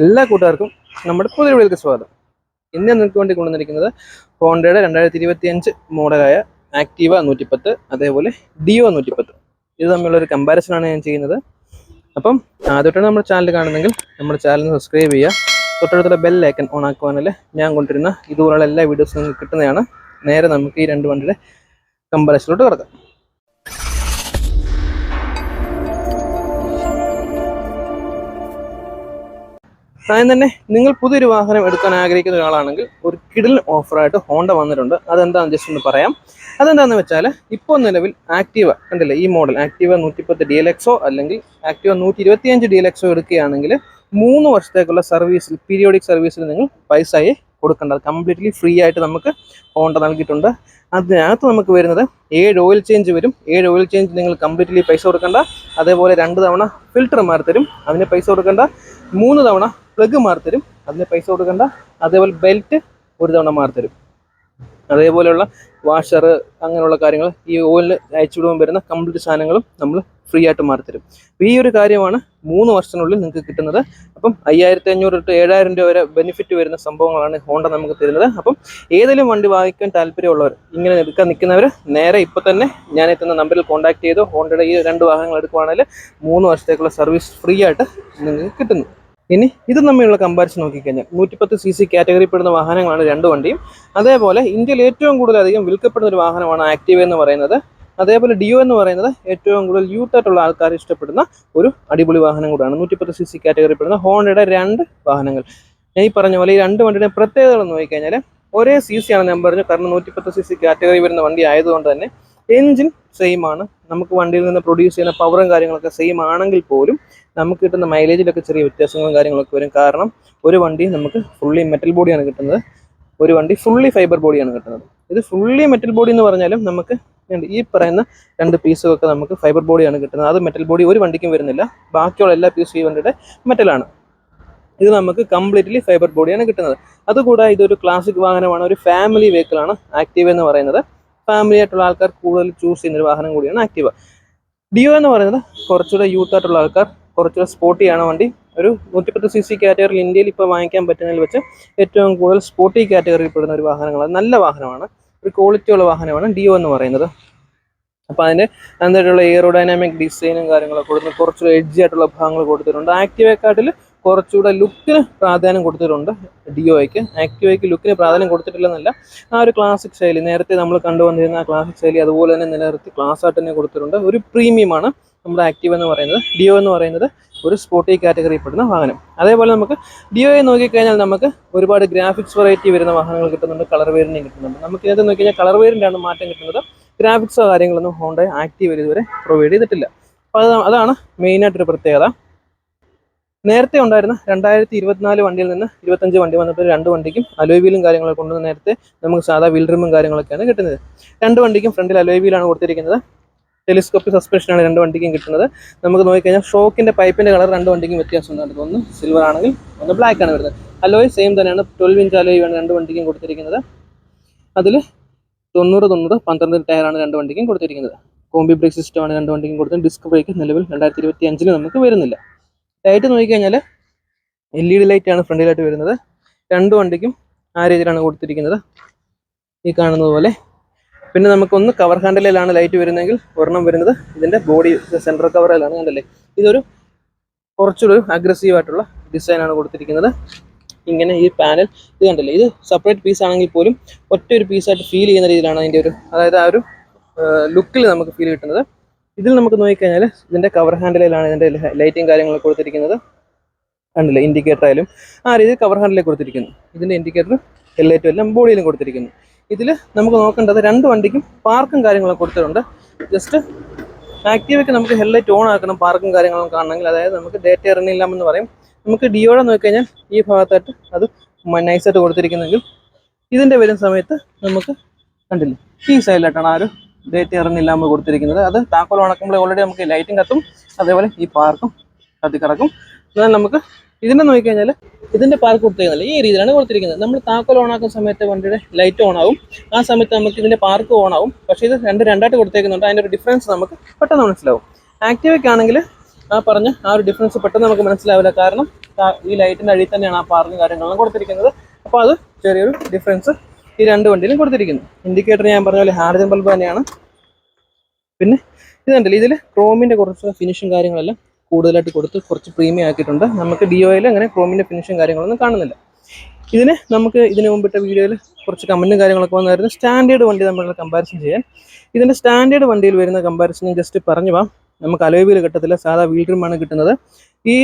എല്ലാ കൂട്ടുകാർക്കും നമ്മുടെ പുതിയ വീഡിയോയിലേക്ക് സ്വാഗതം. ഇന്ന് നിങ്ങൾക്ക് വേണ്ടി കൊണ്ടുവന്നിരിക്കുന്നത് ഹോണ്ടയുടെ 2025 മോഡലായ ആക്റ്റീവ 110, അതേപോലെ ഡിയോ 110. ഇത് തമ്മിലുള്ളൊരു കമ്പാരിസനാണ് ഞാൻ ചെയ്യുന്നത്. അപ്പം ആദ്യമായിട്ടാണ് നമ്മുടെ ചാനൽ കാണുന്നെങ്കിൽ നമ്മുടെ ചാനൽ സബ്സ്ക്രൈബ് ചെയ്യുക. തൊട്ടടുത്തുള്ള ബെൽ ഐക്കൺ ഓൺ ആക്കുവാനല്ലേ ഞാൻ കൊണ്ടുവരുന്ന ഇതുപോലുള്ള എല്ലാ വീഡിയോസും നിങ്ങൾക്ക് കിട്ടുന്നതാണ്. നേരെ നമുക്ക് ഈ രണ്ട് വണ്ടിയുടെ കമ്പാരിസനിലോട്ട് കിടക്കാം. ആദ്യം തന്നെ നിങ്ങൾ പുതിയൊരു വാഹനം എടുക്കാൻ ആഗ്രഹിക്കുന്ന ഒരാളാണെങ്കിൽ ഒരു കിടിലൻ ഓഫറായിട്ട് ഹോണ്ട വന്നിട്ടുണ്ട്. അതെന്താണെന്ന് ജസ്റ്റ് ഒന്ന് പറയാം. അതെന്താണെന്ന് വെച്ചാൽ ഇപ്പോൾ നിലവിൽ ആക്റ്റീവ കണ്ടില്ലേ, ഈ മോഡൽ ആക്റ്റീവ 110 DLXO അല്ലെങ്കിൽ ആക്റ്റീവ 125 DLXO എടുക്കുകയാണെങ്കിൽ 3 വർഷത്തേക്കുള്ള സർവീസിൽ, പീരിയോഡിക് സർവീസിൽ നിങ്ങൾ പൈസയെ കൊടുക്കേണ്ടത് കംപ്ലീറ്റ്ലി ഫ്രീ ആയിട്ട് നമുക്ക് ഹോണ്ട നൽകിയിട്ടുണ്ട്. അതിനകത്ത് നമുക്ക് വരുന്നത് 7 ഓയിൽ ചേഞ്ച് വരും. 7 ഓയിൽ ചേഞ്ച് നിങ്ങൾ കംപ്ലീറ്റ്ലി പൈസ കൊടുക്കേണ്ട. അതേപോലെ 2 തവണ ഫിൽറ്റർ മാറി തരും, അതിന് പൈസ കൊടുക്കേണ്ട. 3 തവണ പ്ലഗ് മാറി തരും, അതിന് പൈസ കൊടുക്കേണ്ട. അതേപോലെ ബെൽറ്റ് 1 തവണ മാറി തരും. അതേപോലെയുള്ള വാഷർ, അങ്ങനെയുള്ള കാര്യങ്ങൾ, ഈ ഓയിലിന് അയച്ചുവിടുമ്പോൾ വരുന്ന കംപ്ലീറ്റ് സാധനങ്ങളും നമ്മൾ ഫ്രീ ആയിട്ട് മാറി തരും. ഈ ഒരു കാര്യമാണ് 3 വർഷത്തിനുള്ളിൽ നിങ്ങൾക്ക് കിട്ടുന്നത്. അപ്പം 5500 to 7000 രൂപ വരെ ബെനിഫിറ്റ് വരുന്ന സംഭവങ്ങളാണ് ഹോണ്ട നമുക്ക് തരുന്നത്. അപ്പം ഏതെങ്കിലും വണ്ടി വാങ്ങിക്കാൻ താല്പര്യമുള്ളവർ, ഇങ്ങനെ എടുക്കാൻ നിൽക്കുന്നവർ, നേരെ ഇപ്പോൾ തന്നെ ഞാൻ എത്തുന്ന നമ്പറിൽ കോൺടാക്ട് ചെയ്ത് ഹോണ്ടയുടെ ഈ 2 വാഹനങ്ങൾ എടുക്കുവാണെങ്കിൽ 3 വർഷത്തേക്കുള്ള സർവീസ് ഫ്രീ ആയിട്ട് നിങ്ങൾക്ക് കിട്ടുന്നു. ഇനി ഇത് തമ്മിലുള്ള കമ്പാരിസൺ നോക്കിക്കഴിഞ്ഞാൽ 110 cc കാറ്റഗറിപ്പെടുന്ന വാഹനങ്ങളാണ് 2 വണ്ടിയും. അതേപോലെ ഇന്ത്യയിൽ ഏറ്റവും കൂടുതലധികം വിൽക്കപ്പെടുന്ന ഒരു വാഹനമാണ് ആക്റ്റീവ എന്ന് പറയുന്നത്. അതേപോലെ ഡിയോ എന്ന് പറയുന്നത് ഏറ്റവും കൂടുതൽ യൂത്ത് ആയിട്ടുള്ള ആൾക്കാർ ഇഷ്ടപ്പെടുന്ന ഒരു അടിപൊളി വാഹനം കൂടാണ്. 110 cc കാറ്റഗറിപ്പെടുന്ന ഹോണ്ടയുടെ 2 വാഹനങ്ങൾ. ഞാൻ ഈ പറഞ്ഞ പോലെ ഈ 2 വണ്ടിയുടെ പ്രത്യേകതകൾ നോക്കിക്കഴിഞ്ഞാൽ ഒരേ CC ആണ് ഞാൻ പറഞ്ഞു. കാരണം 110 cc കാറ്റഗറി വരുന്ന വണ്ടി ആയതുകൊണ്ട് തന്നെ എൻജിൻ സെയിം ആണ്. നമുക്ക് വണ്ടിയിൽ നിന്ന് പ്രൊഡ്യൂസ് ചെയ്യുന്ന പവറും കാര്യങ്ങളൊക്കെ സെയിം ആണെങ്കിൽ പോലും നമുക്ക് കിട്ടുന്ന മൈലേജിലൊക്കെ ചെറിയ വ്യത്യാസങ്ങളും കാര്യങ്ങളൊക്കെ വരും. കാരണം ഒരു വണ്ടി നമുക്ക് ഫുള്ളി മെറ്റൽ ബോഡിയാണ് കിട്ടുന്നത്, ഒരു വണ്ടി ഫുള്ളി ഫൈബർ ബോഡിയാണ് കിട്ടുന്നത്. ഇത് ഫുള്ളി മെറ്റൽ ബോഡി എന്ന് പറഞ്ഞാലും നമുക്ക് ഈ പറയുന്ന 2 പീസുകളൊക്കെ നമുക്ക് ഫൈബർ ബോഡിയാണ് കിട്ടുന്നത്. അത് മെറ്റൽ ബോഡി ഒരു വണ്ടിക്കും വരുന്നില്ല. ബാക്കിയുള്ള എല്ലാ പീസും ഈ വണ്ടിയുടെ മെറ്റലാണ്. ഇത് നമുക്ക് കംപ്ലീറ്റ്ലി ഫൈബർ ബോഡിയാണ് കിട്ടുന്നത്. അതുകൂടാതെ ഇതൊരു ക്ലാസിക് വാഹനമാണ്, ഒരു ഫാമിലി വെഹിക്കിളാണ് ആക്റ്റീവ എന്ന് പറയുന്നത്. ഫാമിലി ആയിട്ടുള്ള ആൾക്കാർ കൂടുതൽ ചൂസ് ചെയ്യുന്ന ഒരു വാഹനം കൂടിയാണ് ആക്റ്റീവ. ഡിയോ എന്ന് പറയുന്നത് കുറച്ചുകൂടെ യൂത്ത് ആയിട്ടുള്ള ആൾക്കാർ, കുറച്ചുകൂടെ സ്പോർട്ടിയാണ് വണ്ടി. ഒരു 110 cc കാറ്റഗറിയിൽ ഇന്ത്യയിൽ ഇപ്പോൾ വാങ്ങിക്കാൻ പറ്റുന്നതിൽ വെച്ച് ഏറ്റവും കൂടുതൽ സ്പോർട്ടി കാറ്റഗറിയിൽ പെടുന്ന ഒരു വാഹനങ്ങളാണ്. നല്ല വാഹനമാണ്, ഒരു ക്വാളിറ്റി ഉള്ള വാഹനമാണ് ഡിയോ എന്ന് പറയുന്നത്. അപ്പോൾ അതിൻ്റെ അതിൻ്റെതായിട്ടുള്ള എയറോഡൈനാമിക് ഡിസൈനും കാര്യങ്ങളൊക്കെ കൊടുത്ത് കുറച്ചുകൂടെ എഡ്ജി ആയിട്ടുള്ള ഭാഗങ്ങൾ കൊടുത്തിട്ടുണ്ട്. ആക്റ്റീവയെക്കാട്ടിൽ കുറച്ചുകൂടെ ലുക്കിന് പ്രാധാന്യം കൊടുത്തിട്ടുണ്ട് ഡിയോയ്ക്ക്. ആക്റ്റീവയ്ക്ക് ലുക്കിന് പ്രാധാന്യം കൊടുത്തിട്ടില്ലെന്നല്ല, ആ ഒരു ക്ലാസിക് ശൈലി, നേരത്തെ നമ്മൾ കണ്ടുവന്നിരുന്ന ആ ക്ലാസിക് ശൈലി അതുപോലെ തന്നെ നിലനിർത്തി ക്ലാസ് ആയിട്ട് തന്നെ കൊടുത്തിട്ടുണ്ട്. ഒരു പ്രീമിയമാണ് നമ്മുടെ ആക്റ്റീവ എന്ന് പറയുന്നത്. ഡിയോ എന്ന് പറയുന്നത് ഒരു സ്പോർട്ടി കാറ്റഗറിയിൽ പെടുന്ന വാഹനം. അതേപോലെ നമുക്ക് ഡിയോയെ നോക്കിക്കഴിഞ്ഞാൽ നമുക്ക് ഒരുപാട് ഗ്രാഫിക്സ് വെറൈറ്റി വരുന്ന വാഹനങ്ങൾ കിട്ടുന്നുണ്ട്, കളർ വേരിയൻ്റ് കിട്ടുന്നുണ്ട്. നമുക്ക് ഇതിനകത്ത് നോക്കിക്കഴിഞ്ഞാൽ കളർ വേരിയൻ്റാണ് മാറ്റം കിട്ടുന്നത്. ഗ്രാഫിക്സോ കാര്യങ്ങളൊന്നും ഹോണ്ട ആക്റ്റീവ ഇതുവരെ പ്രൊവൈഡ് ചെയ്തിട്ടില്ല. അപ്പോൾ അതാണ് മെയിനായിട്ടൊരു പ്രത്യേകത. നേരത്തെ ഉണ്ടായിരുന്ന 2024 വണ്ടിയിൽ നിന്ന് 25 വണ്ടി വന്നപ്പോൾ 2 വണ്ടിക്കും അലോയ് വീലും കാര്യങ്ങളൊക്കെ കൊണ്ടുവന്ന് നേരത്തെ നമുക്ക് സാധാ വീൽ റിമും കാര്യങ്ങളൊക്കെയാണ് കിട്ടുന്നത്. 2 വണ്ടിക്കും ഫ്രണ്ടിൽ അലോയ് വീലാണ് കൊടുത്തിരിക്കുന്നത്. ടെലിസ്കോപ്പിക് സസ്പെൻഷനാണ് 2 വണ്ടിക്കും കിട്ടുന്നത്. നമുക്ക് നോക്കിക്കഴിഞ്ഞാൽ ഷോക്കിൻ്റെ പൈപ്പിൻ്റെ കളർ 2 വണ്ടിക്കും വ്യത്യാസം ഉണ്ടായിരുന്നു. ഒന്ന് സിൽവർ ആണെങ്കിൽ ഒന്ന് ബ്ലാക്ക് ആണ് വരുന്നത്. അലോയ് സെയിം തന്നെയാണ്, 12 ഇഞ്ച് അലോയ് ആണ് 2 വണ്ടിക്കും കൊടുത്തിരിക്കുന്നത്. അതിൽ 90-90 12 ടയറാണ് 2 വണ്ടിക്കും കൊടുത്തിരിക്കുന്നത്. കോമ്പി ബ്രേക്ക് സിസ്റ്റമാണ് 2 വണ്ടിക്കും കൊടുത്തത്. ഡിസ്ക് ബ്രേക്ക് നിലവിൽ 2025 നമുക്ക് വരുന്നില്ല. ലൈറ്റ് നോക്കിക്കഴിഞ്ഞാൽ LED ലൈറ്റാണ് ഫ്രണ്ടിലായിട്ട് വരുന്നത്. 2 വണ്ടിക്കും ആ രീതിയിലാണ് കൊടുത്തിരിക്കുന്നത്, ഈ കാണുന്നത് പോലെ. പിന്നെ നമുക്കൊന്ന് കവർ ഹാൻഡിലാണ് ലൈറ്റ് വരുന്നതെങ്കിൽ ഒരെണ്ണം വരുന്നത് ഇതിൻ്റെ ബോഡി സെൻട്രൽ കവറിലാണ്. കണ്ടല്ലേ, ഇതൊരു കുറച്ചുകൂടി അഗ്രസീവായിട്ടുള്ള ഡിസൈനാണ് കൊടുത്തിരിക്കുന്നത്. ഇങ്ങനെ ഈ പാനൽ ഇത് കണ്ടല്ലേ, ഇത് സെപ്പറേറ്റ് പീസ് ആണെങ്കിൽ പോലും ഒറ്റ ഒരു പീസായിട്ട് ഫീൽ ചെയ്യുന്ന രീതിയിലാണ് അതിൻ്റെ ഒരു, അതായത് ആ ഒരു ലുക്കിൽ നമുക്ക് ഫീൽ കിട്ടുന്നത്. ഇതിൽ നമുക്ക് നോക്കിക്കഴിഞ്ഞാൽ ഇതിൻ്റെ കവർ ഹാൻഡിലാണ് ഇതിൻ്റെ ലൈറ്റും കാര്യങ്ങളൊക്കെ കൊടുത്തിരിക്കുന്നത്. കണ്ടില്ലേ, ഇൻഡിക്കേറ്റർ ആയാലും ആ രീതിയിൽ കവർ ഹാൻഡിലേക്ക് കൊടുത്തിരിക്കുന്നു. ഇതിൻ്റെ ഇൻഡിക്കേറ്റർ ഹെഡ്ലൈറ്റും എല്ലാം ബോഡിയിലും കൊടുത്തിരിക്കുന്നു. ഇതിൽ നമുക്ക് നോക്കേണ്ടത് 2 വണ്ടിക്കും പാർക്കും കാര്യങ്ങളൊക്കെ കൊടുത്തിട്ടുണ്ട്. ജസ്റ്റ് ആക്റ്റീവയ്ക്ക് നമുക്ക് ഹെഡ്ലൈറ്റ് ഓൺ ആക്കണം, പാർക്കും കാര്യങ്ങളും കാണണമെങ്കിൽ. അതായത് നമുക്ക് ഡേറ്റ ഇറങ്ങില്ലാമെന്ന് പറയും. നമുക്ക് ഡിയോടെ നോക്കിക്കഴിഞ്ഞാൽ ഈ ഭാഗത്തായിട്ട് അത് നൈസായിട്ട് കൊടുത്തിരിക്കുന്നെങ്കിൽ ഇതിൻ്റെ വരുന്ന സമയത്ത് നമുക്ക് കണ്ടില്ലേ, ഈ സൈഡിലായിട്ടാണ് ആ ഒരു ഡേറ്റ് ഇറങ്ങില്ലാமல் കൊടുത്തിരിക്കുന്നത്. അത് താക്കോൽ ഉണക്കുമ്പോൾ ഓൾറെഡി നമുക്ക് ലൈറ്റും കത്തും, അതേപോലെ ഈ പാർക്കും കത്തിക്കിടക്കും. എന്നാൽ നമുക്ക് ഇതിനെ നോക്കിക്കഴിഞ്ഞാൽ ഇതിൻ്റെ പാർക്ക് കൊടുത്തിരിക്കുന്നില്ല, ഈ രീതിയിലാണ് കൊടുത്തിരിക്കുന്നത്. നമ്മൾ താക്കോൽ ഓണാക്കുന്ന സമയത്ത് വണ്ടിയുടെ ലൈറ്റ് ഓണാവും, ആ സമയത്ത് നമുക്ക് ഇതിൻ്റെ പാർക്ക് ഓണാവും. പക്ഷേ ഇത് രണ്ടായിട്ട് കൊടുത്തേക്കുന്നുണ്ട്. അതിൻ്റെ ഒരു ഡിഫറൻസ് നമുക്ക് പെട്ടെന്ന് മനസ്സിലാവും. ആക്റ്റീവയ്ക്കാണെങ്കിൽ ആ പറഞ്ഞ ആ ഒരു ഡിഫറൻസ് പെട്ടെന്ന് നമുക്ക് മനസ്സിലാവില്ല. കാരണം ഈ ലൈറ്റിൻ്റെ അടിയിൽ തന്നെയാണ് ആ പാർക്കിങ് കാര്യങ്ങളെല്ലാം കൊടുത്തിരിക്കുന്നത്. അപ്പോൾ അത് ചെറിയൊരു ഡിഫറൻസ് ഈ രണ്ട് വണ്ടിയിലും കൊടുത്തിരിക്കുന്നു. ഇൻഡിക്കേറ്റർ ഞാൻ പറഞ്ഞ പോലെ ഹാലോജൻ ബൾബ് തന്നെയാണ്. പിന്നെ ഇതുണ്ടല്ലോ, ഇതിൽ ക്രോമിൻ്റെ കുറച്ച് ഫിനിഷും കാര്യങ്ങളെല്ലാം കൂടുതലായിട്ട് കൊടുത്ത് കുറച്ച് പ്രീമിയം ആക്കിയിട്ടുണ്ട്. നമുക്ക് ഡിയോയിൽ അങ്ങനെ ക്രോമിൻ്റെ ഫിനിഷും കാര്യങ്ങളൊന്നും കാണുന്നില്ല. ഇതിന് നമുക്ക് ഇതിന് മുമ്പിട്ട വീഡിയോയിൽ കുറച്ച് കമൻറ്റും കാര്യങ്ങളൊക്കെ വന്നായിരുന്നു സ്റ്റാൻഡേർഡ് വണ്ടി തമ്മിലുള്ള കമ്പാരിസൺ ചെയ്യാൻ. ഇതിൻ്റെ സ്റ്റാൻഡേർഡ് വണ്ടിയിൽ വരുന്ന കമ്പാരിസൺ ജസ്റ്റ് പറഞ്ഞു പോകാം. നമുക്ക് അലോയ് വീൽ കിട്ടത്തില്ല, സാധാ വീൽ റിമാണ് കിട്ടുന്നത്. ഈ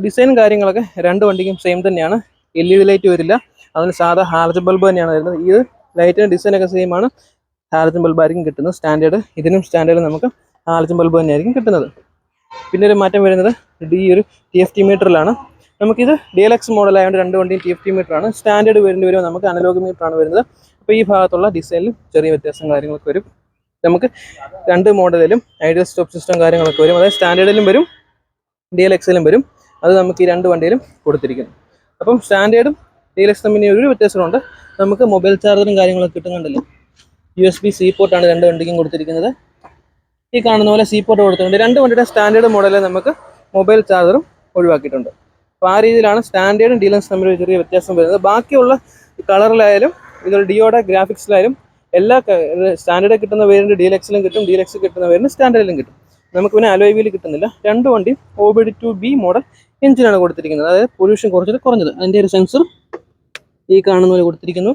ഡിസൈനും കാര്യങ്ങളൊക്കെ രണ്ട് വണ്ടിക്കും സെയിം തന്നെയാണ്. LED ലൈറ്റ് വരില്ല, അതിന് സാധാ ഹാലജൻ ബൾബ് തന്നെയാണ് വരുന്നത്. ഈ ലൈറ്റിൻ്റെ ഡിസൈനൊക്കെ സെയിം ആണ്, ഹാലജൻ ബൾബായിരിക്കും കിട്ടുന്നത് സ്റ്റാൻഡേർഡ്. ഇതിനും സ്റ്റാൻഡേർഡ് നമുക്ക് ഹാലജൻ ബൾബ് തന്നെയായിരിക്കും കിട്ടുന്നത്. പിന്നെ ഒരു മാറ്റം വരുന്നത് ഈ ഒരു TFT മീറ്ററിലാണ്. നമുക്കിത് DLX മോഡലായതുകൊണ്ട് രണ്ട് വണ്ടിയും TFT മീറ്ററാണ്. സ്റ്റാൻഡേർഡ് വരുമ്പോൾ നമുക്ക് അനലോഗ് മീറ്ററാണ് വരുന്നത്. അപ്പോൾ ഈ ഭാഗത്തുള്ള ഡിസൈനിലും ചെറിയ വ്യത്യാസം കാര്യങ്ങളൊക്കെ വരും. നമുക്ക് രണ്ട് മോഡലിലും ഐഡിയൽ സ്റ്റോപ്പ് സിസ്റ്റം കാര്യങ്ങളൊക്കെ വരും. അതായത് സ്റ്റാൻഡേർഡിലും വരും, DLXലും വരും. അത് നമുക്ക് ഈ രണ്ട് വണ്ടിയിലും കൊടുത്തിരിക്കുന്നു. അപ്പം സ്റ്റാൻഡേർഡും DLX തമ്മിൽ ഒരു വ്യത്യാസമുണ്ട്. നമുക്ക് മൊബൈൽ ചാർജറും കാര്യങ്ങളൊക്കെ കിട്ടുന്നുണ്ടല്ലോ. USB-C പോർട്ടാണ് രണ്ട് വണ്ടിക്കും കൊടുത്തിരിക്കുന്നത്. ഈ കാണുന്ന പോലെ C പോർട്ട് കൊടുത്തിട്ടുണ്ട്. രണ്ട് വണ്ടിയുടെ സ്റ്റാൻഡേർഡ് മോഡലിൽ നമുക്ക് മൊബൈൽ ചാർജറും ഒഴിവാക്കിയിട്ടുണ്ട്. അപ്പോൾ ആ രീതിയിലാണ് സ്റ്റാൻഡേർഡും DLX തമ്മിൽ ഒരു ചെറിയ വ്യത്യാസം വരുന്നത്. ബാക്കിയുള്ള കളറിലായാലും ഇതൊരു ഡിയോയുടെ ഗ്രാഫിക്സിലായാലും എല്ലാ സ്റ്റാൻഡേർഡ് കിട്ടുന്ന വേരിയൻറ്റ് DLXലും കിട്ടും, DLX കിട്ടുന്ന വേരിയൻറ്റ് സ്റ്റാൻഡേർഡിലും കിട്ടും. നമുക്ക് പിന്നെ അലോയ് വീൽ കിട്ടുന്നില്ല. രണ്ട് വണ്ടിയും OBD2B മോഡൽ എഞ്ചിനാണ് കൊടുത്തിരിക്കുന്നത്. അതായത് പൊല്യൂഷൻ കുറഞ്ഞത്. അതിൻ്റെ ഒരു സെൻസർ ഈ കാണുന്ന പോലെ കൊടുത്തിരിക്കുന്നു.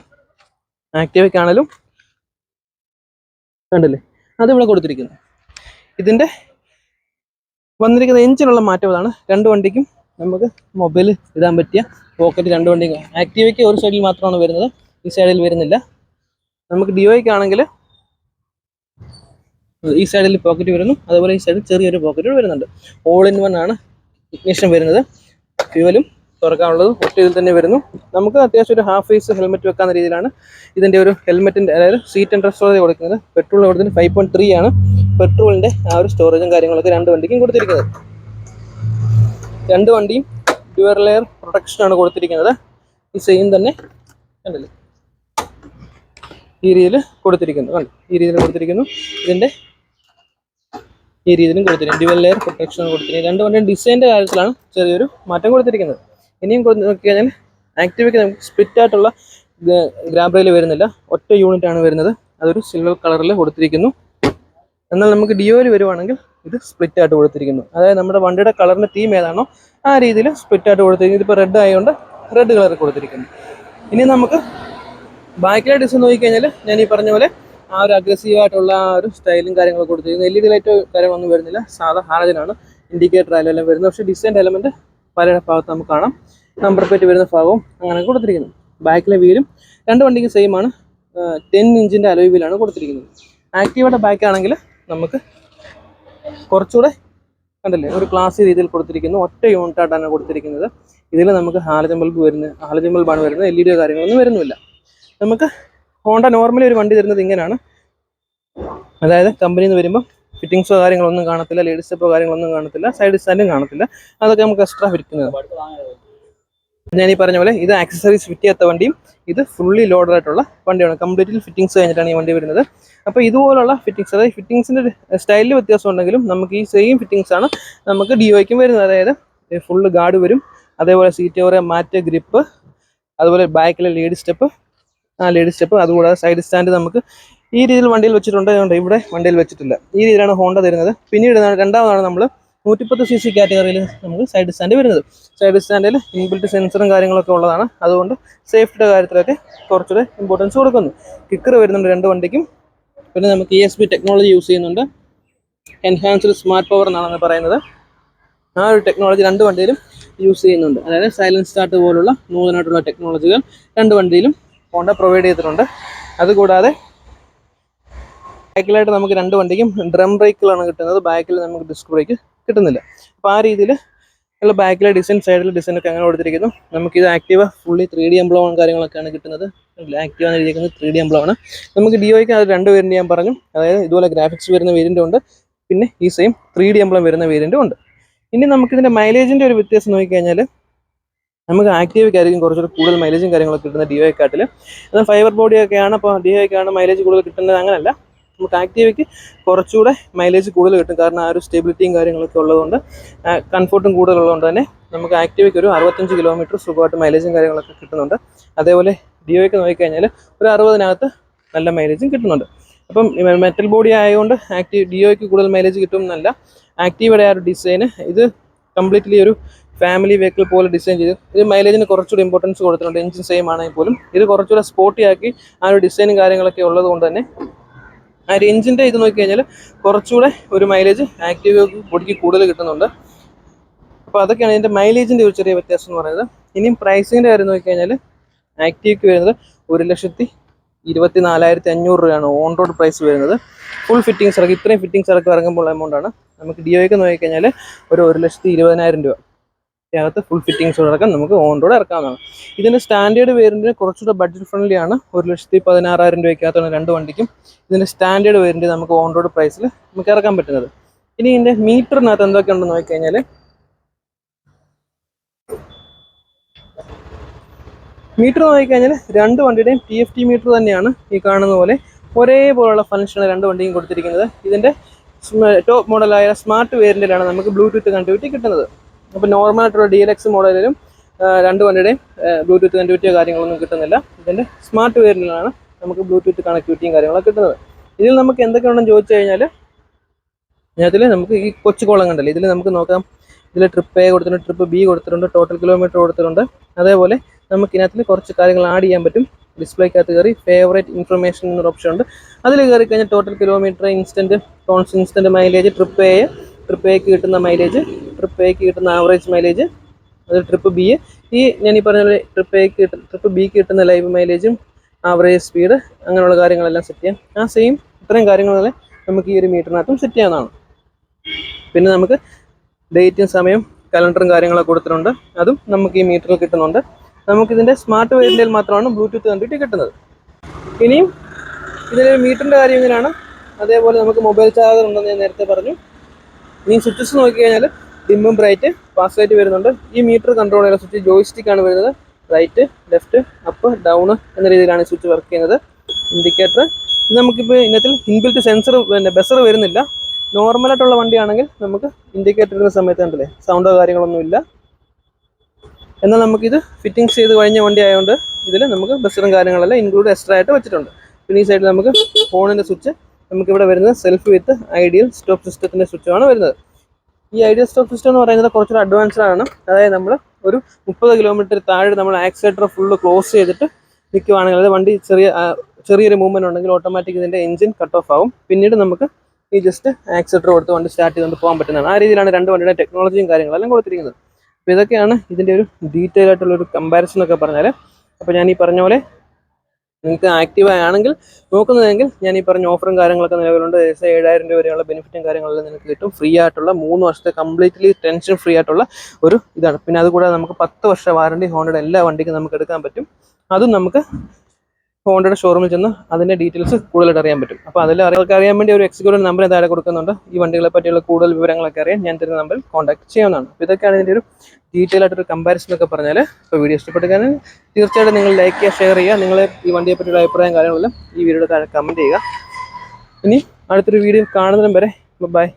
ആക്റ്റീവയ്ക്കാണേലും കണ്ടില്ലേ, അതിവിടെ കൊടുത്തിരിക്കുന്നു. ഇതിൻ്റെ വന്നിരിക്കുന്ന എഞ്ചിനുള്ള മാറ്റം അതാണ്. രണ്ട് വണ്ടിക്കും നമുക്ക് മൊബൈൽ ഇടാൻ പറ്റിയ പോക്കറ്റ് രണ്ട് വണ്ടിക്കും. ആക്റ്റീവയ്ക്ക് ഒരു സൈഡിൽ മാത്രമാണ് വരുന്നത്, ഈ സൈഡിൽ വരുന്നില്ല. നമുക്ക് ഡിയോയ്ക്കാണെങ്കിൽ ഈ സൈഡിൽ പോക്കറ്റ് വരുന്നു, അതുപോലെ ഈ സൈഡിൽ ചെറിയൊരു പോക്കറ്റ് വരുന്നുണ്ട്. ഓൾ ഇൻ വൺ ആണ് ഇഗ്നിഷൻ വരുന്നത്. ഫ്യൂവലും തുറക്കാനുള്ളത് ഒറ്റ ഇതിൽ തന്നെ വരുന്നു. നമുക്ക് അത്യാവശ്യം ഒരു ഹാഫ് ഫേസ് ഹെൽമെറ്റ് വെക്കാവുന്ന രീതിയിലാണ് ഇതിൻ്റെ ഒരു ഹെൽമെറ്റിൻ്റെ, അതായത് സീറ്റ് ആൻഡ് സ്റ്റോറേജ് കൊടുക്കുന്നത്. പെട്രോളിന് കൊടുത്തത് 5.3 ആണ്. പെട്രോളിൻ്റെ ആ ഒരു സ്റ്റോറേജും കാര്യങ്ങളൊക്കെ രണ്ട് വണ്ടിക്കും കൊടുത്തിരിക്കുന്നത്. രണ്ട് വണ്ടിയും ഡ്യുവൽ ലെയർ പ്രൊട്ടക്ഷനാണ് കൊടുത്തിരിക്കുന്നത്. ഈ സെയിം തന്നെ കണ്ടല്ലേ, ഈ രീതിയിൽ കൊടുത്തിരിക്കുന്നു. കണ്ടു, ഈ രീതിയിൽ കൊടുത്തിരിക്കുന്നു. ഇതിൻ്റെ ഈ രീതിയിലും കൊടുത്തിരിക്കുന്നു. ഡ്യുവൽ ലെയർ പ്രൊട്ടക്ഷൻ കൊടുത്തിരിക്കുന്നത്. രണ്ട് വണ്ടിയും ഡിസൈൻ്റെ കാര്യത്തിലാണ് ചെറിയൊരു മാറ്റം കൊടുത്തിരിക്കുന്നത്. ഇനിയും നോക്കി കഴിഞ്ഞാൽ ആക്റ്റീവയ്ക്ക് നമുക്ക് സ്പ്ലിറ്റ് ആയിട്ടുള്ള ഗ്രാബ് റെയിൽ വരുന്നില്ല, ഒറ്റ യൂണിറ്റ് ആണ് വരുന്നത്. അതൊരു സിൽവർ കളറിൽ കൊടുത്തിരിക്കുന്നു. എന്നാൽ നമുക്ക് ഡിയോയിൽ വരുവാണെങ്കിൽ ഇത് സ്പ്ലിറ്റ് ആയിട്ട് കൊടുത്തിരിക്കുന്നു. അതായത് നമ്മുടെ വണ്ടിയുടെ കളറിൻ്റെ തീം ഏതാണോ ആ രീതിയിൽ സ്പ്ലിറ്റ് ആയിട്ട് കൊടുത്തിരിക്കുന്നു. ഇതിപ്പോൾ റെഡ് ആയതുകൊണ്ട് റെഡ് കളറിൽ കൊടുത്തിരിക്കുന്നു. ഇനി നമുക്ക് ബാക്കിലെ ഡിസൈൻ നോക്കിക്കഴിഞ്ഞാൽ ഞാൻ ഈ പറഞ്ഞ പോലെ ആ ഒരു അഗ്രസീവായിട്ടുള്ള ആ ഒരു സ്റ്റൈലും കാര്യങ്ങളൊക്കെ കൊടുത്തിരിക്കുന്നു. LED ലൈറ്റോ കാര്യങ്ങളൊന്നും വരുന്നില്ല, സാധാ ഹാലജനാണ്. ഇൻഡിക്കേറ്റർ ആയാലും എല്ലാം വരുന്നത്. പക്ഷേ ഡിസൈൻ്റെ എലമെൻറ്റ് പല ഭാഗത്ത് നമുക്ക് കാണാം. നമ്പർ പ്ലേറ്റ് വരുന്ന ഭാഗവും അങ്ങനെ കൊടുത്തിരിക്കുന്നു. ബാക്കിലെ വീലും രണ്ട് വണ്ടിക്കും സെയിം ആണ്. 10 ഇഞ്ചിൻ്റെ അലോയ് വീലാണ് കൊടുത്തിരിക്കുന്നത്. ആക്റ്റീവയുടെ ബാക്ക് ആണെങ്കിൽ നമുക്ക് കുറച്ചുകൂടെ കണ്ടല്ലേ ഒരു ക്ലാസ് രീതിയിൽ കൊടുത്തിരിക്കുന്നു. ഒറ്റ യൂണിറ്റായിട്ടാണ് കൊടുത്തിരിക്കുന്നത്. ഇതിൽ നമുക്ക് ഹാലജൻ ബൾബാണ് വരുന്നത്. LED കാര്യങ്ങളൊന്നും വരുന്നില്ല. നമുക്ക് ഹോണ്ട നോർമലി ഒരു വണ്ടി തരുന്നത് ഇങ്ങനെയാണ്. അതായത് കമ്പനിയിൽ നിന്ന് വരുമ്പോൾ ഫിറ്റിങ്സോ കാര്യങ്ങളൊന്നും കാണത്തില്ല, ലേഡി സ്റ്റെപ്പോ കാര്യങ്ങളൊന്നും കാണത്തില്ല, സൈഡ് സ്റ്റാൻഡും കാണത്തില്ല. അതൊക്കെ നമുക്ക് എക്സ്ട്രാ ഫിറ്റിക്കുന്നത്. ഞാൻ ഈ പറഞ്ഞ പോലെ ഇത് ആക്സസറീസ് ഫിറ്റ് ചെയ്യാത്ത വണ്ടിയും ഇത് ഫുള്ളി ലോഡഡ് ആയിട്ടുള്ള വണ്ടിയാണ്. കംപ്ലീറ്റ്ലി ഫിറ്റിങ്സ് കഴിഞ്ഞിട്ടാണ് ഈ വണ്ടി വരുന്നത്. അപ്പോൾ ഇതുപോലുള്ള ഫിറ്റിങ്സ്, അതായത് ഫിറ്റിങ്സിൻ്റെ സ്റ്റൈലിൽ വ്യത്യാസം ഉണ്ടെങ്കിലും നമുക്ക് ഈ സെയിം ഫിറ്റിങ്സ് ആണ് നമുക്ക് ഡിയോയ്ക്കും വരുന്നത്. അതായത് ഫുള്ള് ഗാർഡ് വരും, അതേപോലെ സീറ്റ് ഓവർ മാറ്റ് ഗ്രിപ്പ്, അതുപോലെ ബാക്കിലെ ലേഡി സ്റ്റെപ്പ്, അതുകൂടാതെ സൈഡ് സ്റ്റാൻഡ് നമുക്ക് ഈ രീതിയിൽ വണ്ടിയിൽ വെച്ചിട്ടുണ്ട്. അതുകൊണ്ട് ഇവിടെ വണ്ടിയിൽ വെച്ചിട്ടില്ല. ഈ രീതിയിലാണ് ഹോണ്ട തരുന്നത്. പിന്നീട് രണ്ടാമതാണ് നമ്മൾ 110cc കാറ്റഗറിയിൽ നമുക്ക് സൈഡ് സ്റ്റാൻഡ് വരുന്നത്. സൈഡ് സ്റ്റാൻഡിൽ ഇൻബിൽറ്റ് സെൻസറും കാര്യങ്ങളൊക്കെ ഉള്ളതാണ്. അതുകൊണ്ട് സേഫ്റ്റിയുടെ കാര്യത്തിലൊക്കെ കുറച്ചുകൂടെ ഇമ്പോർട്ടൻസ് കൊടുക്കുന്നു. കിക്കർ വരുന്നുണ്ട് രണ്ട് വണ്ടിക്കും. പിന്നെ നമുക്ക് ESP ടെക്നോളജി യൂസ് ചെയ്യുന്നുണ്ട്. എൻഹാൻസ്ഡ് സ്മാർട്ട് പവർ എന്നാണ് പറയുന്നത്. ആ ഒരു ടെക്നോളജി രണ്ട് വണ്ടിയിലും യൂസ് ചെയ്യുന്നുണ്ട്. അതായത് സൈലൻസ് സ്റ്റാർട്ട് പോലുള്ള നൂതനമായിട്ടുള്ള ടെക്നോളജികൾ രണ്ട് വണ്ടിയിലും ഹോണ്ട പ്രൊവൈഡ് ചെയ്തിട്ടുണ്ട്. അതുകൂടാതെ ബാക്കിലായിട്ട് നമുക്ക് രണ്ട് വണ്ടിക്കും ഡ്രം ബ്രേക്കുകളാണ് കിട്ടുന്നത്. ബാക്കിൽ നമുക്ക് ഡിസ്ക് ബ്രേക്ക് കിട്ടുന്നില്ല. അപ്പോൾ ആ രീതിയിൽ ഉള്ള ബാക്കിലെ ഡിസൈൻ, സൈഡിലെ ഡിസൈനൊക്കെ അങ്ങനെ കൊടുത്തിരിക്കുന്നു. നമുക്കിത് ആക്റ്റീവ ഫുള്ളി 3D എംബ്ലവും കാര്യങ്ങളൊക്കെയാണ് കിട്ടുന്നത്. ആക്റ്റീവ എന്ന് എഴുതിയിരിക്കുന്നത് 3D എംബ്ലമാണ്. നമുക്ക് ഡിയോയ്ക്ക് അത് രണ്ട് വേരിയൻറ്റ് ഞാൻ പറഞ്ഞു. അതായത് ഇതുപോലെ ഗ്രാഫിക്സ് വരുന്ന വേരിയൻറ്റും ഉണ്ട്, പിന്നെ ഈ സെയിം 3D എംബ്ലം വരുന്ന വേരിയൻറ്റും ഉണ്ട്. ഇനി നമുക്കിതിൻ്റെ മൈലേജിൻ്റെ ഒരു വ്യത്യാസം നോക്കിക്കഴിഞ്ഞാൽ നമുക്ക് ആക്റ്റീവയ്ക്കായിരിക്കും കുറച്ചുകൂടി കൂടുതൽ മൈലേജും കാര്യങ്ങളൊക്കെ കിട്ടുന്നത് ഡിയോയ്ക്കാട്ടിൽ. എന്നാൽ ഫൈബർ ബോഡിയൊക്കെയാണ്. അപ്പോൾ ഡിയോയ്ക്കാണ് മൈലേജ് കൂടുതൽ കിട്ടുന്നത് അങ്ങനെയല്ല. നമുക്ക് ആക്റ്റീവയ്ക്ക് കുറച്ചുകൂടെ മൈലേജ് കൂടുതൽ കിട്ടും. കാരണം ആ ഒരു സ്റ്റെബിലിറ്റിയും കാര്യങ്ങളൊക്കെ ഉള്ളതുകൊണ്ട്, കംഫർട്ടും കൂടുതലുള്ളതുകൊണ്ട് തന്നെ നമുക്ക് ആക്റ്റീവയ്ക്ക് ഒരു 65 കിലോമീറ്റർ സുഖമായിട്ട് മൈലേജും കാര്യങ്ങളൊക്കെ കിട്ടുന്നുണ്ട്. അതേപോലെ ഡിയോയ്ക്ക് നോക്കിക്കഴിഞ്ഞാൽ ഒരു 60-നകത്ത് നല്ല മൈലേജും കിട്ടുന്നുണ്ട്. അപ്പം മെറ്റൽ ബോഡി ആയതുകൊണ്ട് ഡിയോയ്ക്ക് കൂടുതൽ മൈലേജ് കിട്ടും എന്നല്ല, ആക്റ്റീവയുടെ ആ ഒരു ഡിസൈന് ഇത് കംപ്ലീറ്റ്ലി ഒരു ഫാമിലി വെഹിക്കിൾ പോലെ ഡിസൈൻ ചെയ്ത് ഇത് മൈലേജിന് കുറച്ചുകൂടി ഇമ്പോർട്ടൻസ് കൊടുത്തിട്ടുണ്ട്. എഞ്ചിൻ സെയിം ആണെങ്കിൽ പോലും ഇത് കുറച്ചുകൂടെ സ്പോർട്ടി ആക്കി ആ ഒരു ഡിസൈനും കാര്യങ്ങളൊക്കെ ഉള്ളത് കൊണ്ട് തന്നെ ആ ഒരു എഞ്ചിൻ്റെ ഇത് നോക്കിക്കഴിഞ്ഞാൽ കുറച്ചുകൂടെ ഒരു മൈലേജ് ആക്റ്റീവ് ബോഡിക്ക് കൂടുതൽ കിട്ടുന്നുണ്ട്. അപ്പോൾ അതൊക്കെയാണ് ഇതിൻ്റെ മൈലേജിൻ്റെ ഒരു ചെറിയ വ്യത്യാസം എന്ന് പറയുന്നത്. ഇനിയും പ്രൈസിൻ്റെ കാര്യം നോക്കിക്കഴിഞ്ഞാൽ ആക്റ്റീവയ്ക്ക് വരുന്നത് 1,24,500 രൂപയാണ് ഓൺ റോഡ് പ്രൈസ് വരുന്നത്. ഫുൾ ഫിറ്റിംഗ്സ് ഇറക്കി, ഇത്രയും ഫിറ്റിംഗ്സ് ഇറക്കി ഇറങ്ങുമ്പോൾ എമൗണ്ടാണ്. നമുക്ക് ഡിയോയ്ക്ക് നോക്കിക്കഴിഞ്ഞാൽ ഒരു 1,20,000 രൂപ അകത്ത് ഫുൾ ഫിറ്റിംഗ്സ് അടക്കം നമുക്ക് ഓൺ റോഡ് ഇറക്കാവുന്നതാണ്. ഇതിൻ്റെ സ്റ്റാൻഡേർഡ് വേരിയൻറ്റിന് കുറച്ചുകൂടെ ബഡ്ജറ്റ് ഫ്രണ്ട്ലി ആണ്. 1,16,000 രൂപയ്ക്കകത്താണ് രണ്ട് വണ്ടിക്കും ഇതിൻ്റെ സ്റ്റാൻഡേർഡ് വേരിയൻറ്റ് നമുക്ക് ഓൺ റോഡ് പ്രൈസിൽ നമുക്ക് ഇറക്കാൻ പറ്റുന്നത്. ഇനി ഇതിൻ്റെ മീറ്ററിനകത്ത് എന്തൊക്കെയുണ്ടെന്ന് നോക്കിക്കഴിഞ്ഞാൽ മീറ്റർ നോക്കിക്കഴിഞ്ഞാൽ രണ്ട് വണ്ടിയുടെയും TFT മീറ്റർ തന്നെയാണ് ഈ കാണുന്ന പോലെ ഒരേപോലുള്ള ഫംഗ്ഷനാണ് രണ്ട് വണ്ടിയും കൊടുത്തിരിക്കുന്നത്. ഇതിൻ്റെ ടോപ്പ് മോഡലായ സ്മാർട്ട് വേരിയൻറ്റിലാണ് നമുക്ക് ബ്ലൂടൂത്ത് കണക്ടിവിറ്റി കിട്ടുന്നത്. അപ്പോൾ നോർമലായിട്ടുള്ള DLX മോഡലിലും രണ്ട് വണ്ടിയുടെയും ബ്ലൂടൂത്ത് കണക്ടിവിറ്റിയോ കാര്യങ്ങളൊന്നും കിട്ടുന്നില്ല. ഇതിൻ്റെ സ്മാർട്ട് വേരിയൻറ്റിലാണ് നമുക്ക് ബ്ലൂടൂത്ത് കണക്ടിവിറ്റിയും കാര്യങ്ങളൊക്കെ കിട്ടുന്നത്. ഇതിൽ നമുക്ക് എന്തൊക്കെയുണ്ടെന്ന് ചോദിച്ചു കഴിഞ്ഞാൽ ഇതിൽ നമുക്ക് ഈ കൊച്ചു കോളം കണ്ടല്ലേ, ഇതിൽ നമുക്ക് നോക്കാം. ഇതിൽ ട്രിപ്പ് A കൊടുത്തിട്ടുണ്ട്, ട്രിപ്പ് B കൊടുത്തിട്ടുണ്ട്, ടോട്ടൽ കിലോമീറ്റർ കൊടുത്തിട്ടുണ്ട്. അതേപോലെ നമുക്ക് ഇതിനകത്ത് കുറച്ച് കാര്യങ്ങൾ ആഡ് ചെയ്യാൻ പറ്റും. ഡിസ്പ്ലേക്കകത്ത് കയറി ഫേവറേറ്റ് ഇൻഫർമേഷൻ എന്നൊരു ഓപ്ഷൻ ഉണ്ട്. അതിൽ കയറി കഴിഞ്ഞാൽ total kilometre, instant mileage, trip എക്ക് കിട്ടുന്ന മൈലേജ്, ട്രിപ്പ് എക്ക് കിട്ടുന്ന ആവറേജ് മൈലേജ്, അത് ട്രിപ്പ് B, ഈ ഞാൻ ഈ പറഞ്ഞ പോലെ ട്രിപ്പ് B കിട്ടുന്ന ലൈവ് മൈലേജും ആവറേജ് സ്പീഡ്, അങ്ങനെയുള്ള കാര്യങ്ങളെല്ലാം സെറ്റ് ചെയ്യാം. ആ സെയിം ഇത്രയും കാര്യങ്ങളെല്ലാം നമുക്ക് ഈ ഒരു മീറ്ററിനകത്തും സെറ്റ് ചെയ്യാവുന്നതാണ്. പിന്നെ നമുക്ക് ഡേറ്റും സമയം കലണ്ടറും കാര്യങ്ങളൊക്കെ കൊടുത്തിട്ടുണ്ട്, അതും നമുക്ക് ഈ മീറ്ററിൽ കിട്ടുന്നുണ്ട്. നമുക്കിതിൻ്റെ സ്മാർട്ട് വേരിയൻറ്റിൽ മാത്രമാണ് ബ്ലൂടൂത്ത് കണക്ടിവിറ്റി കിട്ടുന്നത്. ഇനിയും ഇതിൻ്റെ മീറ്ററിൻ്റെ കാര്യം ഇങ്ങനെയാണ്. അതേപോലെ നമുക്ക് മൊബൈൽ ചാർജർ ഉണ്ടെന്ന് ഞാൻ നേരത്തെ പറഞ്ഞു. ഇനി സ്വിച്ചസ് നോക്കിക്കഴിഞ്ഞാൽ ഡിമ്മും ബ്രൈറ്റ്, ഫാസ്റ്റ് ലൈറ്റ് വരുന്നുണ്ട്. ഈ മീറ്റർ കൺട്രോൾ ചെയ്യുന്ന സ്വിച്ച് ജോയിസ്റ്റിക്കാണ് വരുന്നത്. റൈറ്റ്, ലെഫ്റ്റ്, അപ്പ്, ഡൗൺ എന്ന രീതിയിലാണ് ഈ സ്വിച്ച് വർക്ക് ചെയ്യുന്നത്. ഇൻഡിക്കേറ്റർ ഇത് നമുക്കിപ്പോൾ ഇന്നത്തിൽ ഇൻബിൽറ്റ് സെൻസർ ബസർ വരുന്നില്ല. നോർമലായിട്ടുള്ള വണ്ടിയാണെങ്കിൽ നമുക്ക് ഇൻഡിക്കേറ്റർ ഇടുന്ന സമയത്ത് കണ്ടില്ലേ സൗണ്ടോ കാര്യങ്ങളൊന്നുമില്ല. എന്നാൽ നമുക്കിത് ഫിറ്റിങ്സ് ചെയ്ത് കഴിഞ്ഞ വണ്ടി ആയതുകൊണ്ട് ഇതിൽ നമുക്ക് ബസറും കാര്യങ്ങളെല്ലാം ഇൻക്ലൂഡ് എക്സ്ട്രാ ആയിട്ട് വെച്ചിട്ടുണ്ട്. പിന്നെ ഈ സൈഡിൽ നമുക്ക് ഫോണിൻ്റെ സ്വിച്ച് നമുക്കിവിടെ വരുന്നത് സെൽഫ് വിത്ത് ഐഡിയൽ സ്റ്റോപ്പ് സിസ്റ്റത്തിൻ്റെ സ്വിച്ചാണ് വരുന്നത്. ഈ ഐഡിയൽ സ്റ്റോപ്പ് സിസ്റ്റം എന്ന് പറയുന്നത് കുറച്ചൊരു അഡ്വാൻസ്ഡ് ആണ്. അതായത് നമ്മൾ ഒരു 30 കിലോമീറ്റർ താഴെ നമ്മൾ ആക്സിലേറ്റർ ഫുള്ള് ക്ലോസ് ചെയ്തിട്ട് നിൽക്കുവാണെങ്കിൽ, അത് വണ്ടി ചെറിയൊരു മൂവ്മെൻറ്റ് ഉണ്ടെങ്കിൽ ഓട്ടോമാറ്റിക് ഇതിൻ്റെ എഞ്ചിൻ കട്ട് ഓഫ് ആവും. പിന്നീട് നമുക്ക് ഈ ജസ്റ്റ് ആക്സിലേറ്റർ കൊടുത്ത് വണ്ടി സ്റ്റാർട്ട് ചെയ്തുകൊണ്ട് പോകാൻ പറ്റുന്നതാണ്. ആ രീതിയിലാണ് രണ്ട് വണ്ടിയുടെ ടെക്നോളജിയും കാര്യങ്ങളെല്ലാം കൊടുത്തിരിക്കുന്നത്. അപ്പോൾ ഇതൊക്കെയാണ് ഇതിൻ്റെ ഒരു ഡീറ്റെയിൽ ആയിട്ടുള്ളൊരു കമ്പാരിസൺ ഒക്കെ പറഞ്ഞാൽ. അപ്പോൾ ഞാൻ ഈ പറഞ്ഞ പോലെ നിങ്ങൾക്ക് ആക്റ്റീവ് ആണെങ്കിൽ നോക്കുന്നതെങ്കിൽ ഞാൻ ഈ പറഞ്ഞ ഓഫറും കാര്യങ്ങളൊക്കെ നിലവിലുണ്ട്. 7,000 രൂപ വരെയുള്ള ബെനിഫിറ്റും കാര്യങ്ങളെല്ലാം നിങ്ങൾക്ക് കിട്ടും. ഫ്രീ ആയിട്ടുള്ള 3 വർഷത്തെ കംപ്ലീറ്റ്ലി ടെൻഷൻ ഫ്രീ ആയിട്ടുള്ള ഒരു ഇതാണ്. പിന്നെ അതുകൂടാതെ നമുക്ക് 10 വർഷ വാറണ്ടി ഹോണ്ടയുടെ എല്ലാ വണ്ടിക്കും നമുക്ക് എടുക്കാൻ പറ്റും. അതും നമുക്ക് ഹോണ്ടയുടെ ഷോറൂമിൽ ചെന്ന് അതിൻ്റെ ഡീറ്റെയിൽസ് കൂടുതലായിട്ട് അറിയാൻ പറ്റും. അപ്പോൾ അതിൽ അറിയാൻ വേണ്ടി ഒരു എക്സിക്യൂട്ടീവ് നമ്പർ താഴെ കൊടുക്കുന്നുണ്ട്. ഈ വണ്ടികളെ പറ്റിയുള്ള കൂടുതൽ വിവരങ്ങളൊക്കെ അറിയാൻ ഞാൻ തരുന്ന നമ്പറിൽ കോൺടാക്ട് ചെയ്യാവുന്നതാണ്. അപ്പോൾ ഇതൊക്കെയാണ് ഇതിൻ്റെ ഒരു ഡീറ്റെയിൽ ആയിട്ടൊരു കമ്പാരിസൺ ഒക്കെ പറഞ്ഞാൽ. അപ്പോൾ വീഡിയോ ഇഷ്ടപ്പെട്ടാൽ തീർച്ചയായിട്ടും നിങ്ങൾ ലൈക്ക് ചെയ്യുക, ഷെയർ ചെയ്യുക. നിങ്ങൾ ഈ വണ്ടിയെ പറ്റിയുള്ള അഭിപ്രായം കാര്യങ്ങളെല്ലാം ഈ വീഡിയോയുടെ താഴെ കമൻറ്റ് ചെയ്യുക. ഇനി അടുത്തൊരു വീഡിയോ കാണുന്നതിനും വരെ ബൈ.